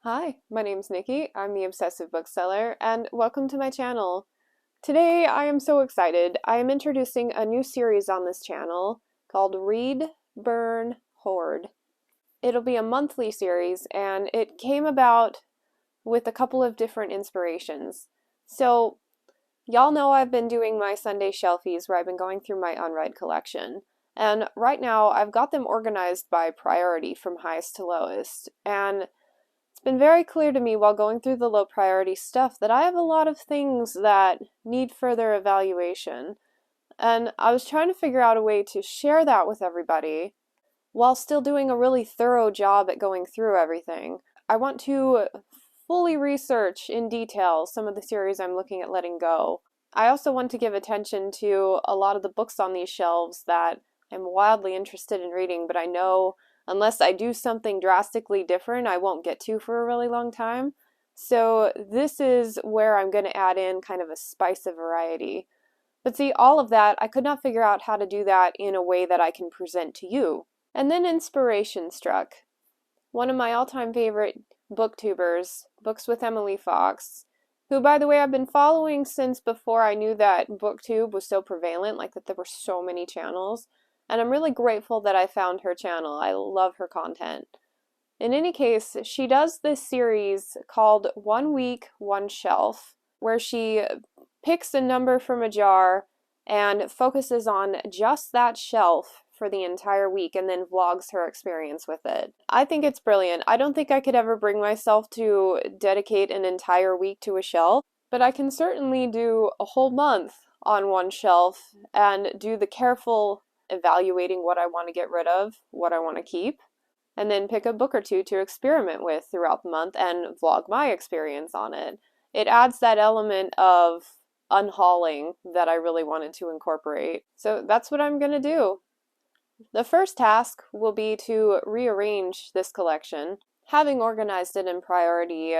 Hi, my name's Nikki. I'm the Obsessive Bookseller, and welcome to my channel. Today I am so excited. I am introducing a new series on this channel called Read, Burn, Hoard. It'll be a monthly series, and it came about with a couple of different inspirations. So, y'all know I've been doing my Sunday shelfies where I've been going through my unread collection. And right now I've got them organized by priority from highest to lowest. And it's been very clear to me while going through the low priority stuff that I have a lot of things that need further evaluation. And I was trying to figure out a way to share that with everybody while still doing a really thorough job at going through everything. I want to fully research in detail some of the series I'm looking at letting go. I also want to give attention to a lot of the books on these shelves that I'm wildly interested in reading, but I know unless I do something drastically different, I won't get to for a really long time. So this is where I'm going to add in kind of a spice of variety. But see, all of that, I could not figure out how to do that in a way that I can present to you. And then inspiration struck. One of my all-time favorite booktubers, Books with Emily Fox, who, by the way, I've been following since before I knew that BookTube was so prevalent, like that there were so many channels. And I'm really grateful that I found her channel. I love her content. In any case, she does this series called 1 Week, 1 Shelf, where she picks a number from a jar and focuses on just that shelf for the entire week and then vlogs her experience with it. I think it's brilliant. I don't think I could ever bring myself to dedicate an entire week to a shelf, but I can certainly do a whole month on one shelf and do the careful evaluating what I want to get rid of, what I want to keep, and then pick a book or two to experiment with throughout the month and vlog my experience on it. It adds that element of unhauling that I really wanted to incorporate. So that's what I'm going to do. The first task will be to rearrange this collection. Having organized it in priority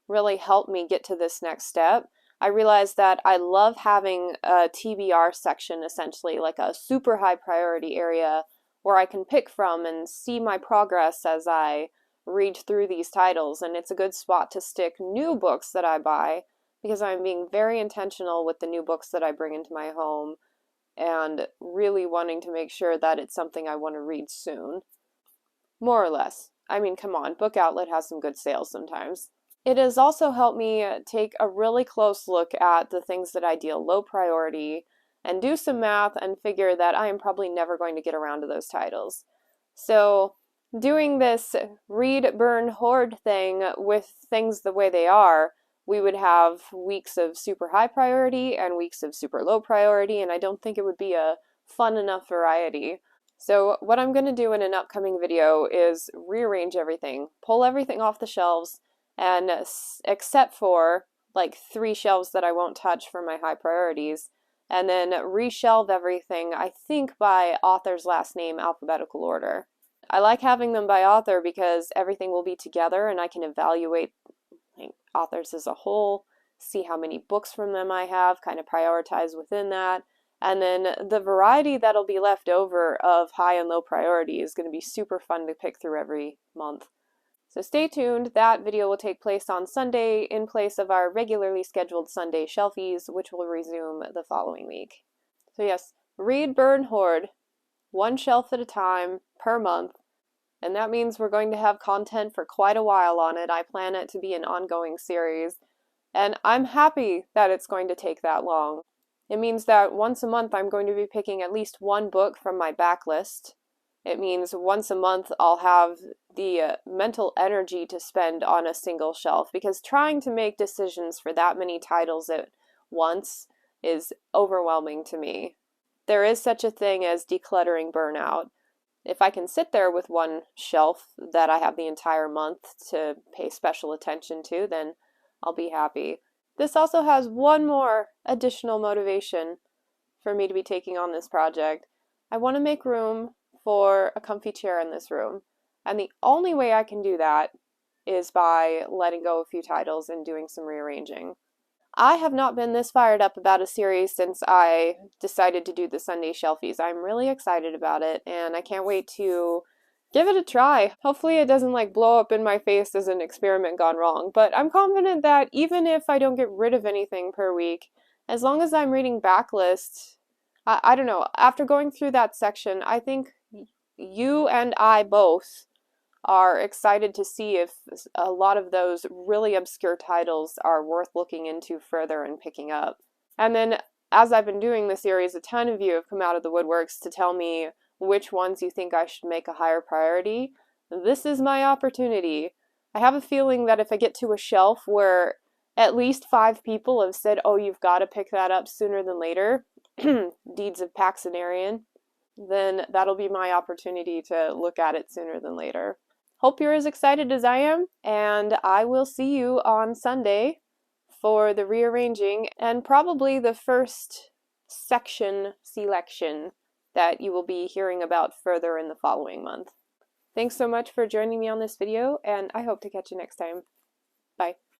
really helped me get to this next step. I realized that I love having a TBR section, essentially like a super high priority area where I can pick from and see my progress as I read through these titles. And it's a good spot to stick new books that I buy because I'm being very intentional with the new books that I bring into my home and really wanting to make sure that it's something I want to read soon. More or less. I mean, come on, Book Outlet has some good sales sometimes. It has also helped me take a really close look at the things that I deal low priority and do some math and figure that I am probably never going to get around to those titles. So doing this read, burn, hoard thing with things the way they are, we would have weeks of super high priority and weeks of super low priority, and I don't think it would be a fun enough variety. So what I'm going to do in an upcoming video is rearrange everything, pull everything off the shelves, and except for like 3 shelves that I won't touch for my high priorities, and then reshelve everything, I think by author's last name alphabetical order. I like having them by author because everything will be together and I can evaluate like, authors as a whole, see how many books from them I have, kind of prioritize within that. And then the variety that'll be left over of high and low priority is going to be super fun to pick through every month. So stay tuned. That video will take place on Sunday in place of our regularly scheduled Sunday shelfies, which will resume the following week. So yes, read, burn, hoard, 1 shelf at a time per month. And that means we're going to have content for quite a while on it. I plan it to be an ongoing series. And I'm happy that it's going to take that long. It means that once a month I'm going to be picking at least 1 book from my backlist. It means once a month I'll have the mental energy to spend on a single shelf, because trying to make decisions for that many titles at once is overwhelming to me. There is such a thing as decluttering burnout. If I can sit there with 1 shelf that I have the entire month to pay special attention to, then I'll be happy. This also has one more additional motivation for me to be taking on this project. I want to make room for a comfy chair in this room, and the only way I can do that is by letting go of a few titles and doing some rearranging. I have not been this fired up about a series since I decided to do the Sunday shelfies. I'm really excited about it, and I can't wait to give it a try. Hopefully it doesn't like blow up in my face as an experiment gone wrong, but I'm confident that even if I don't get rid of anything per week, as long as I'm reading backlists, I don't know, after going through that section, I think you and I both are excited to see if a lot of those really obscure titles are worth looking into further and picking up. And then, as I've been doing the series, a ton of you have come out of the woodworks to tell me which ones you think I should make a higher priority. This is my opportunity. I have a feeling that if I get to a shelf where at least 5 people have said, oh, you've got to pick that up sooner than later, Deeds of Paxenarian, then that'll be my opportunity to look at it sooner than later. Hope you're as excited as I am, and I will see you on Sunday for the rearranging and probably the first section selection that you will be hearing about further in the following month. Thanks so much for joining me on this video, and I hope to catch you next time. Bye.